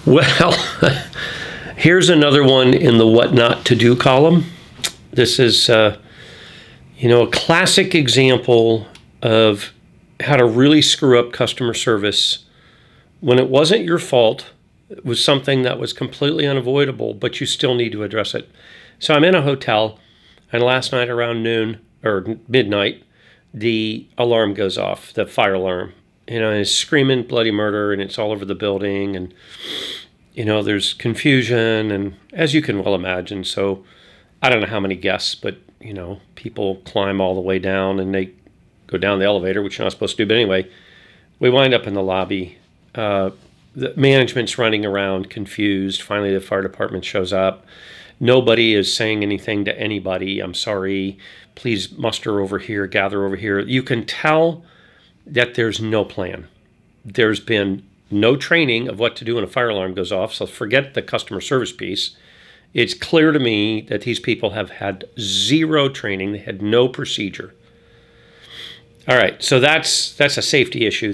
Well, here's another one in the what not to do column. This is, a classic example of how to really screw up customer service when it wasn't your fault. It was something that was completely unavoidable, but you still need to address it. So I'm in a hotel, and last night around noon or midnight, the alarm goes off, the fire alarm. And it's screaming bloody murder, and it's all over the building, and there's confusion, and as you can well imagine. So I don't know how many guests, but people climb all the way down, and they go down the elevator, which you're not supposed to do. But anyway, we wind up in the lobby. The management's running around confused. Finally, the fire department shows up. Nobody is saying anything to anybody. I'm sorry. Please muster over here, gather over here. You can tell that there's no plan. There's been no training of what to do when a fire alarm goes off, so forget the customer service piece. It's clear to me that these people have had zero training. They had no procedure. All right, so that's a safety issue.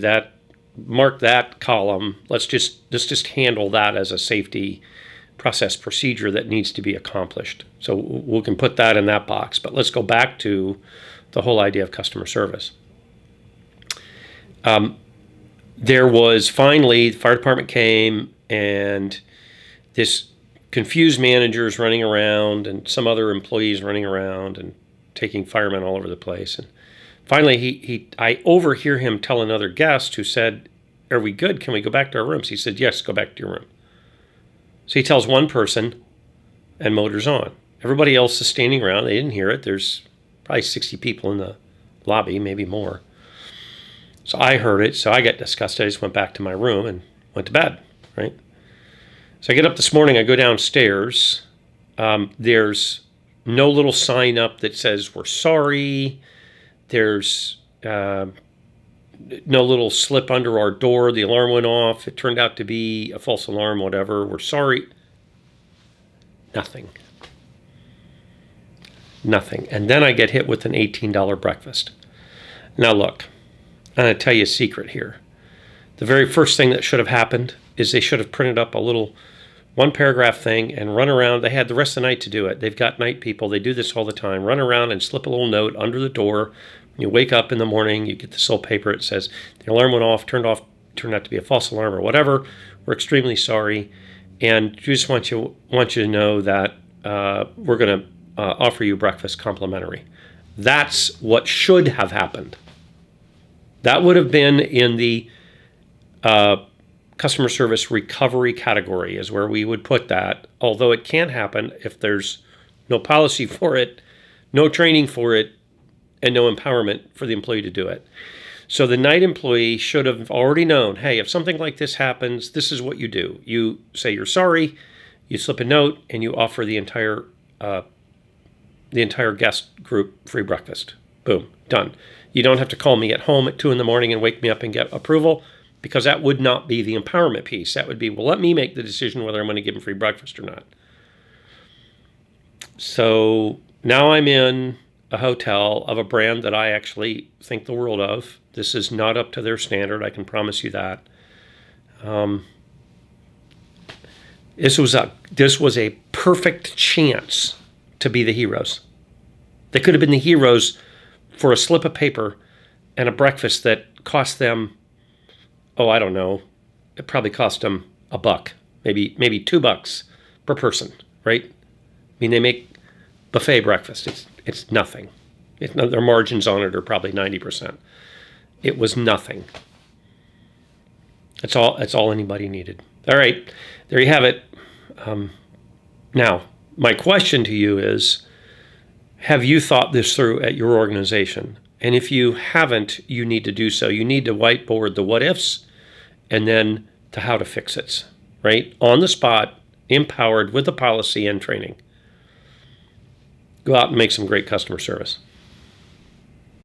Mark that column. Let's just handle that as a safety process procedure that needs to be accomplished. So we can put that in that box, but let's go back to the whole idea of customer service. There was finally, the fire department came, and this confused manager is running around, and some other employees running around and taking firemen all over the place. And finally, I overhear him tell another guest who said, "Are we good? Can we go back to our rooms?" He said, "Yes, go back to your room." So he tells one person, and motors on. Everybody else is standing around. They didn't hear it. There's probably 60 people in the lobby, maybe more. So I heard it, so I got disgusted. I just went back to my room and went to bed, right? So I get up this morning, I go downstairs. There's no little sign up that says, "We're sorry." There's no little slip under our door. The alarm went off. It turned out to be a false alarm, whatever. We're sorry. Nothing. Nothing. And then I get hit with an $18 breakfast. Now look. I'm going to tell you a secret here. The very first thing that should have happened is they should have printed up a little one-paragraph thing and run around. They had the rest of the night to do it. They've got night people. They do this all the time. Run around and slip a little note under the door. When you wake up in the morning, you get this little paper. It says, "The alarm went off, turned out to be a false alarm," or whatever. "We're extremely sorry. And just want you to know that we're going to offer you breakfast complimentary." That's what should have happened. That would have been in the customer service recovery category is where we would put that, although it can't happen if there's no policy for it, no training for it, and no empowerment for the employee to do it. So the night employee should have already known, hey, if something like this happens, this is what you do. You say you're sorry, you slip a note, and you offer the entire guest group free breakfast. Boom, done. You don't have to call me at home at 2 in the morning and wake me up and get approval, because that would not be the empowerment piece. That would be, well, let me make the decision whether I'm going to give them free breakfast or not. So now I'm in a hotel of a brand that I actually think the world of. This is not up to their standard, I can promise you that. This was a perfect chance to be the heroes. They could have been the heroes for a slip of paper and a breakfast that cost them, oh, I don't know, it probably cost them $1, maybe $2 per person, right? I mean, they make buffet breakfast. It's nothing. Their margins on it are probably 90%. It was nothing. That's all anybody needed. All right, there you have it. Now, my question to you is, have you thought this through at your organization? And if you haven't, you need to do so. You need to whiteboard the what ifs and then the how to fix it, right? On the spot, empowered with the policy and training. Go out and make some great customer service.